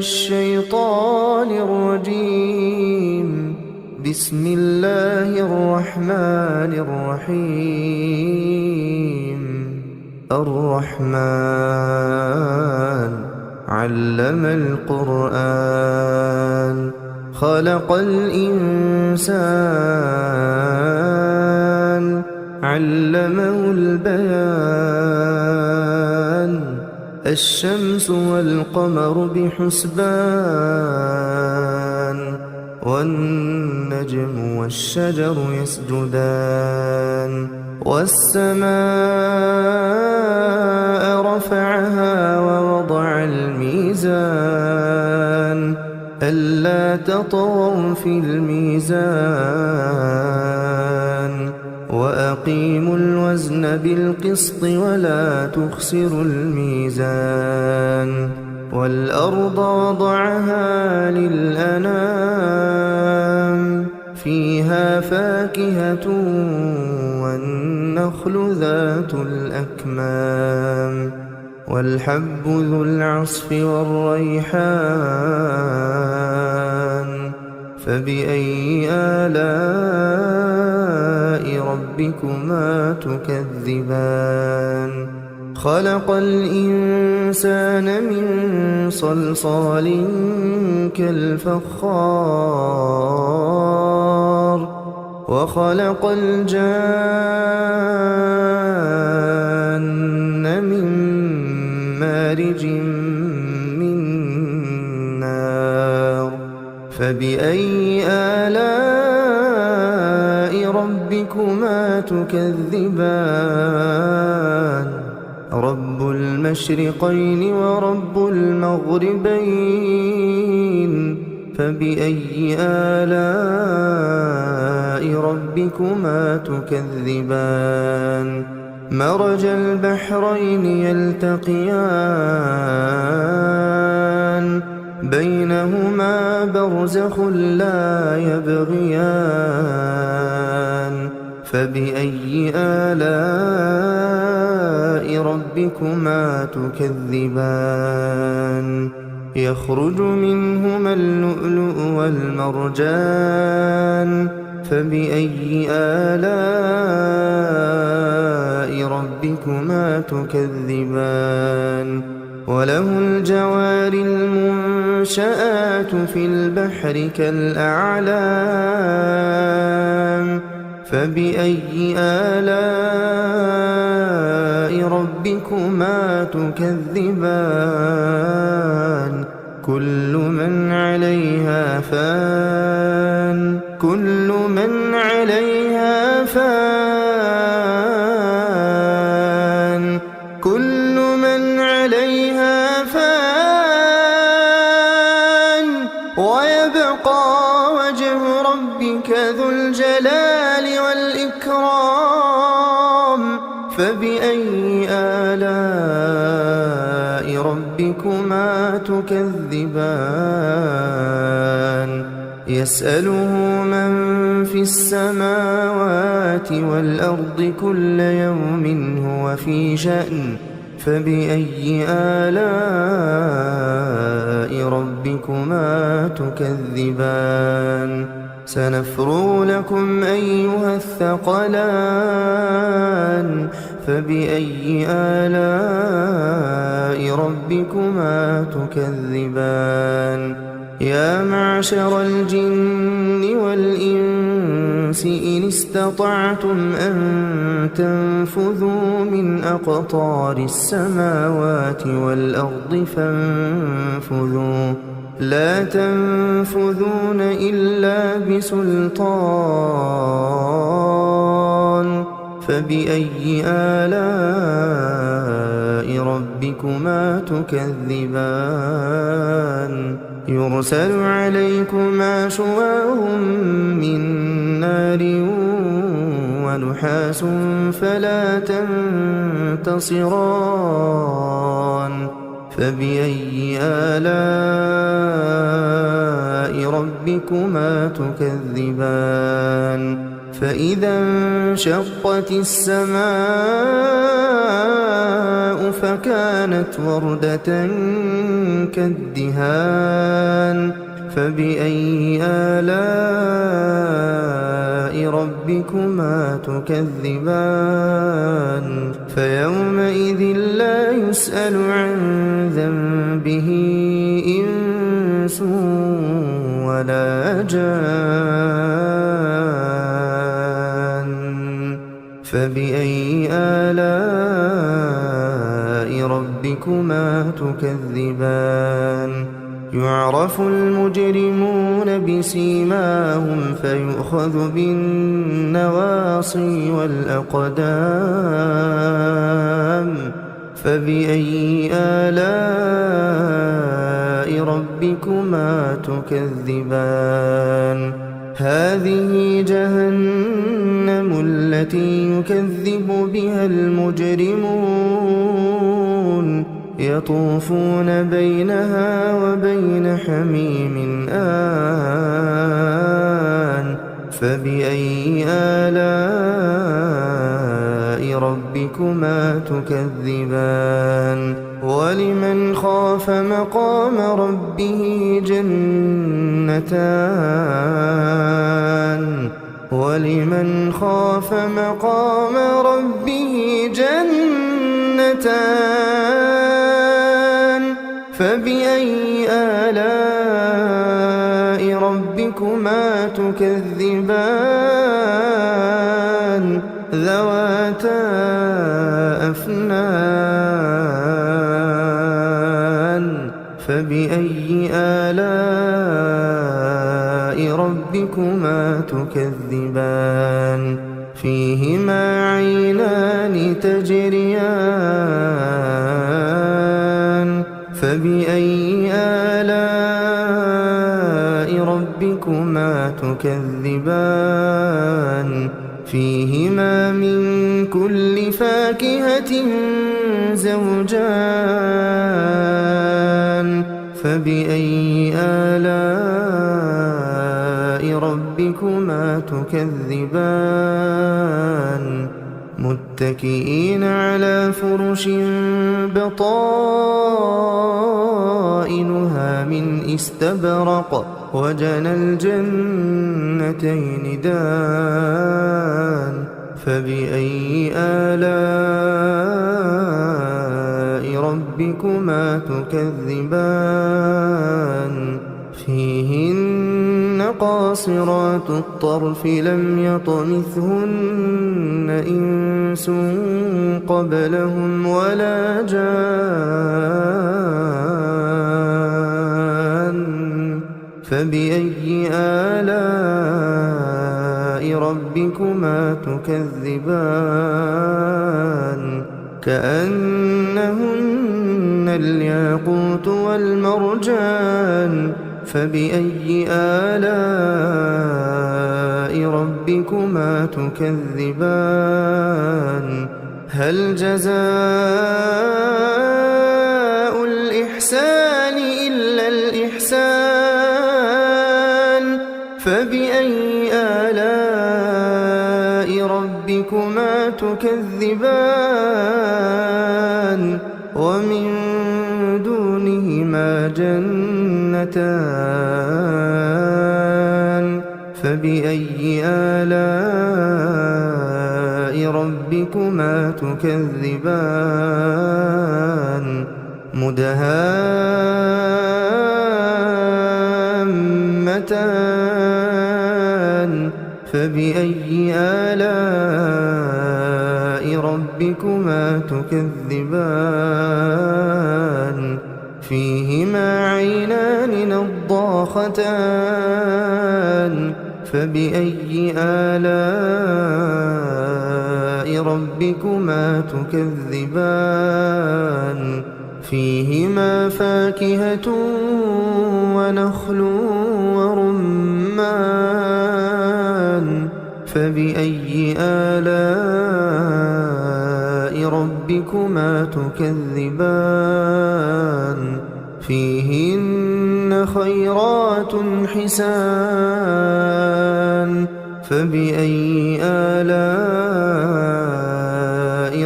الشيطان الرجيم. بسم الله الرحمن الرحيم. الرحمن علم القرآن خلق الإنسان علمه البيان. الشمس والقمر بحسبان والنجم والشجر يسجدان. والسماء رفعها ووضع الميزان ألا تطغوا في الميزان وأقيموا الوزن بالقسط ولا تخسروا الميزان. والأرض وضعها للأنام فيها فاكهة والنخل ذات الأكمام والحب ذو العصف والريحان. فبأي آلاء ربكما تكذبان؟ خلق الإنسان من صلصال كالفخار وخلق الجان من مارج من نار. فبأي آلاء ربكما تكذبان؟ رب المشرقين ورب المغربين. فبأي آلاء ربكما تكذبان؟ مرج البحرين يلتقيان بينهما برزخ لا يبغيان. فبأي آلاء ربكما تكذبان؟ يخرج منهما اللؤلؤ والمرجان. فبأي آلاء ربكما تكذبان؟ وله الجوار المنشآت في البحر كالأعلام. فبأي آلاء ربكما تكذبان؟ كل من عليها فان. كل من عليها فان. كل من عليها فان ويبقى وجه ربك ذو الجلال والإكرام. فبأي آلاء ربكما تكذبان؟ يسأله من في السماوات والأرض كل يوم هو في شأن. فبأي آلاء ربكما تكذبان؟ سنفرغ لكم أيها الثقلان. فبأي آلاء ربكما تكذبان؟ يا معشر الجن والإنس إن استطعتم أن تنفذوا من أقطار السماوات والأرض فانفذوا لا تنفذون إلا بسلطان. فبأي آلاء ربكما تكذبان؟ يرسل عليكما شواظ من نار ونحاس فلا تنتصران. فبأي آلاء ربكما تكذبان؟ فإذا انشقت السماء فكانت وردة كالدهان فبأي آلاء ربكما تكذبان فيومئذ لا يسأل عن ذنبه إنس ولا جان فبأي آلاء ربكما تكذبان يعرف المجرمون بسيماهم فيؤخذ بالنواصي والأقدام فبأي آلاء ربكما تكذبان هذه جهنم التي يكذب بها المجرمون يطوفون بينها وبين حميم آن فبأي آلاء ربكما تكذبان ولمن خاف مقام ربه جنتان ولمن خاف مقام ربه جنتان فبأي آلاء ربكما تكذبان ذواتا أفنان فبأي آلاء ربكما تكذبان فيهما عينان تجريان فبأي آلاء ربكما تكذبان فيهما من كل فاكهة زوجان فبأي آلاء ربكما تكذبان متكئين على فرش بطائنها من استبرق وجنى الجنتين دان فبأي آلاء ربكما تكذبان فيهن قاصرات الطرف لم يطمثهن إنس قبلهم ولا جان فبأي آلاء ربكما تكذبان كأنهن الياقوت والمرجان فبأي آلاء ربكما تكذبان هل جزاء الإحسان إلا الإحسان فبأي آلاء ربكما تكذبان ومن دونهما جنتان فبأي آلاء ربكما تكذبان مدهامتان فبأي آلاء ربكما تكذبان فيهما عينان نضاختان فبأي آلاء ربكما تكذبان فيهما فاكهة ونخل ورمان فبأي آلاء ربكما تكذبان فيهن خيرات حسان فبأي آلاء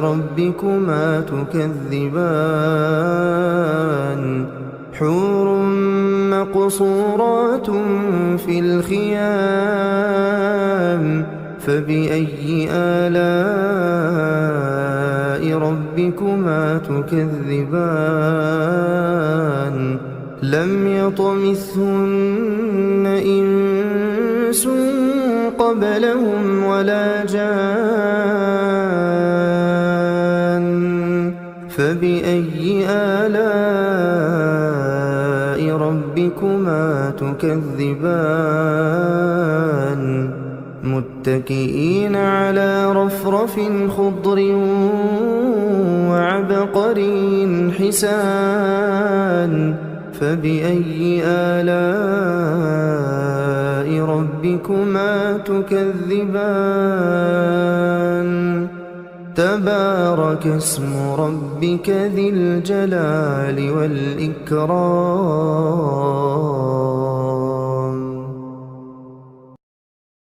ربكما تكذبان حور مقصورات في الخيام فبأي آلاء ربكما تكذبان لم يطمثهن إنس قبلهم ولا جان فبأي آلاء ربكما تكذبان متكئين على رفرف خضر وعبقري حسان فبأي آلاء ربكما تكذبان تبارك اسم ربك ذي الجلال والإكرام